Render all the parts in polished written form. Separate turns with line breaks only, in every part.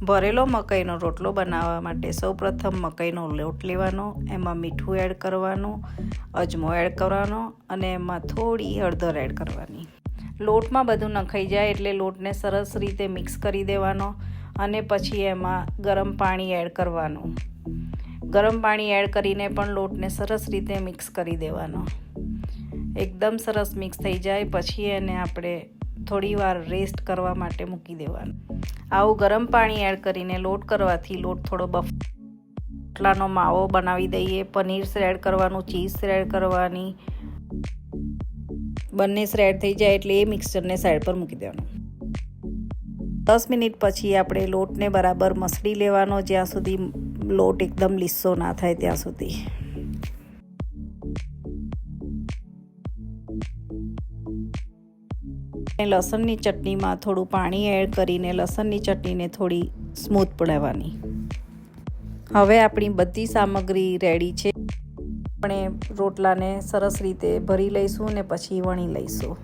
ભરેલો મકાઈનો રોટલો બનાવવા માટે સૌપ્રથમ મકાઈનો લોટ લેવાનો, એમાં મીઠું એડ કરવાનું, અજમો એડ કરવાનો અને એમાં થોડી હળદર એડ કરવાની. લોટમાં બધું નખાઈ જાય એટલે લોટને સરસ રીતે મિક્સ કરી દેવાનો અને પછી એમાં ગરમ પાણી એડ કરવાનું. ગરમ પાણી એડ કરીને પણ લોટને સરસ રીતે મિક્સ કરી દેવાનો. એકદમ સરસ મિક્સ થઈ જાય પછી એને આપણે થોડી વાર રેસ્ટ કરવા માટે મૂકી દેવાનું. આવું ગરમ પાણી એડ કરીને લોટ કરવાથી લોટ થોડો રોટલાનો માવો બનાવી દઈએ. પનીર એડ કરવાનું, ચીઝ એડ કરવાની. બંને એડ થઈ જાય એટલે એ મિક્સચરને સાઈડ પર મૂકી દેવાનું. 10 મિનિટ પછી આપણે લોટને બરાબર મસળી લેવાનો, જ્યાં સુધી લોટ એકદમ લીસો ના થાય ત્યાં સુધી. લસણની ચટણીમાં થોડું પાણી એડ કરીને લસણની ચટણીને થોડી સ્મૂથ બનાવવાની. હવે આપણી બધી સામગ્રી રેડી છે. આપણે રોટલાને સરસ રીતે ભરી લઈશું ને પછી વણી લઈશું.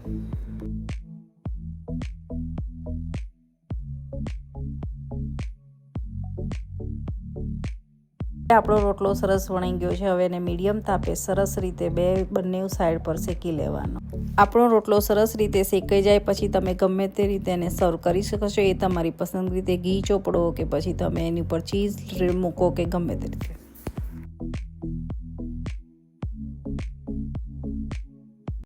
આપણો રોટલો સરસ વણાઈ ગયો છે. હવે એને મીડિયમ તાપે સરસ રીતે બંને સાઈડ પર શેકી લેવાનો. આપણો રોટલો સરસ રીતે શેકાઈ જાય પછી તમે ગમે તે રીતે એને સર્વ કરી શકો છો. એ તમારી પસંદ રીતે ઘી ચોપડો કે પછી તમે એની ઉપર ચીઝ મૂકો કે ગમે તે રીતે.